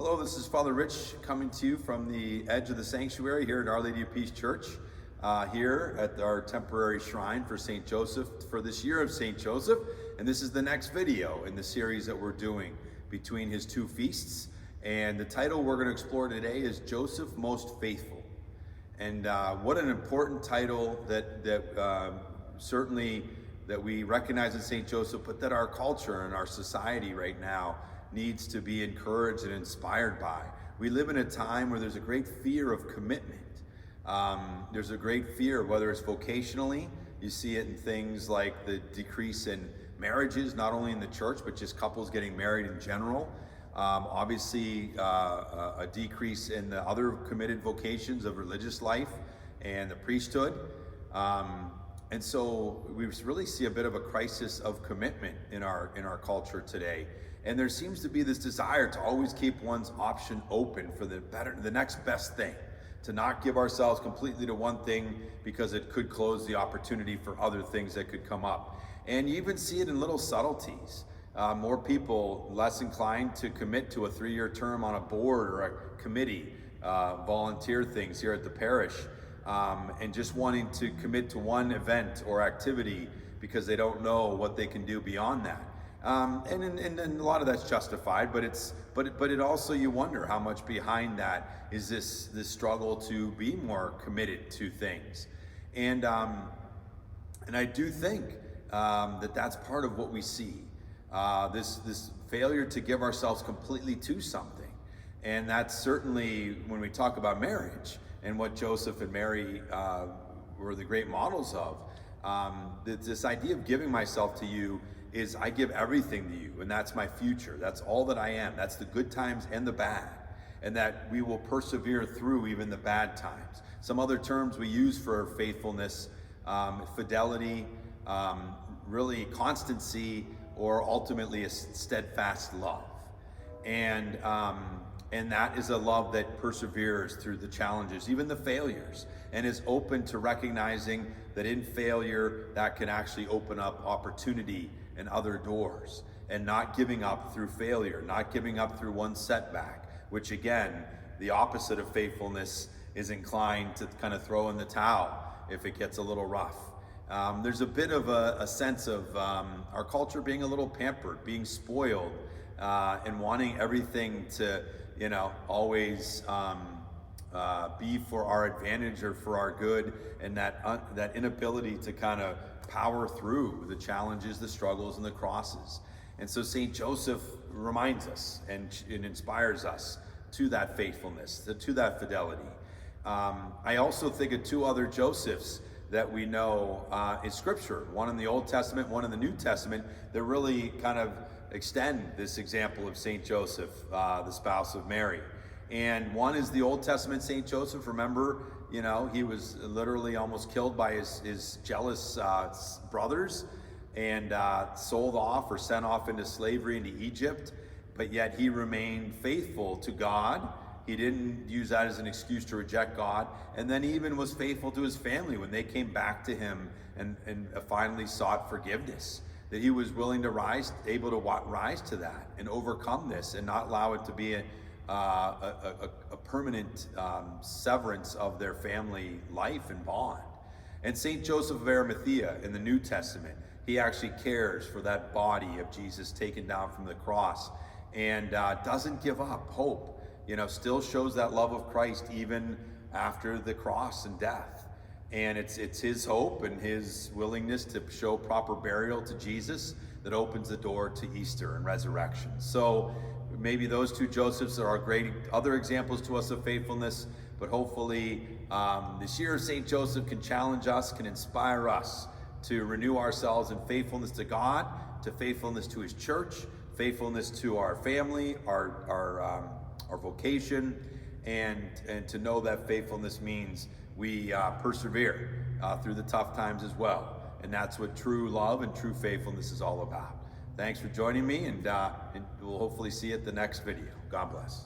Hello, this is Father Rich coming to you from the edge of the sanctuary here at Our Lady of Peace Church, here at our temporary shrine for St. Joseph for this year of St. Joseph. And this is the next video in the series that we're doing between his two feasts. And the title we're going to explore today is Joseph Most Faithful. And what an important title that certainly that we recognize in St. Joseph, but that our culture and our society right now needs to be encouraged and inspired by. We live in a time where there's a great fear of commitment. There's a great fear, whether it's vocationally, you see it in things like the decrease in marriages, not only in the church, but just couples getting married in general. Obviously, a decrease in the other committed vocations of religious life and the priesthood. And so we really see a bit of a crisis of commitment in our culture today. And there seems to be this desire to always keep one's option open for the next best thing, to not give ourselves completely to one thing because it could close the opportunity for other things that could come up. And you even see it in little subtleties. More people less inclined to commit to a 3-year term on a board or a committee, volunteer things here at the parish, and just wanting to commit to one event or activity because they don't know what they can do beyond that. And a lot of that's justified, but it also, you wonder how much behind that is this struggle to be more committed to things. And I do think that's part of what we see, this failure to give ourselves completely to something. And that's certainly when we talk about marriage and what Joseph and Mary were the great models of. This idea of giving myself to you is I give everything to you, and that's my future. That's all that I am. That's the good times and the bad, and that we will persevere through even the bad times. Some other terms we use for faithfulness, fidelity, really constancy, or ultimately a steadfast love. And that is a love that perseveres through the challenges, even the failures, and is open to recognizing that in failure, that can actually open up opportunity and other doors, and not giving up through failure, not giving up through one setback, which again, the opposite of faithfulness is inclined to kind of throw in the towel if it gets a little rough. There's a bit of a sense of our culture being a little pampered, being spoiled, and wanting everything to, always be for our advantage or for our good, and that inability to kind of power through the challenges, the struggles, and the crosses. And so St. Joseph reminds us and inspires us to that faithfulness, to that fidelity. I also think of two other Josephs that we know in Scripture, one in the Old Testament, one in the New Testament, that really kind of extend this example of St. Joseph, the spouse of Mary. And one is the Old Testament St. Joseph. Remember, he was literally almost killed by his jealous brothers and sold off or sent off into slavery into Egypt. But yet he remained faithful to God. He didn't use that as an excuse to reject God. And then he even was faithful to his family when they came back to him and finally sought forgiveness. That he was willing to able to rise to that and overcome this and not allow it to be a permanent severance of their family life and bond. And St. Joseph of Arimathea in the New Testament, he actually cares for that body of Jesus taken down from the cross and doesn't give up hope. Still shows that love of Christ even after the cross and death. And it's his hope and his willingness to show proper burial to Jesus that opens the door to Easter and resurrection. So maybe those two Josephs are great other examples to us of faithfulness, but hopefully this year of St. Joseph can challenge us, can inspire us to renew ourselves in faithfulness to God, to faithfulness to his church, faithfulness to our family, our vocation, and to know that faithfulness means we persevere through the tough times as well. And that's what true love and true faithfulness is all about. Thanks for joining me, and we'll hopefully see you at the next video. God bless.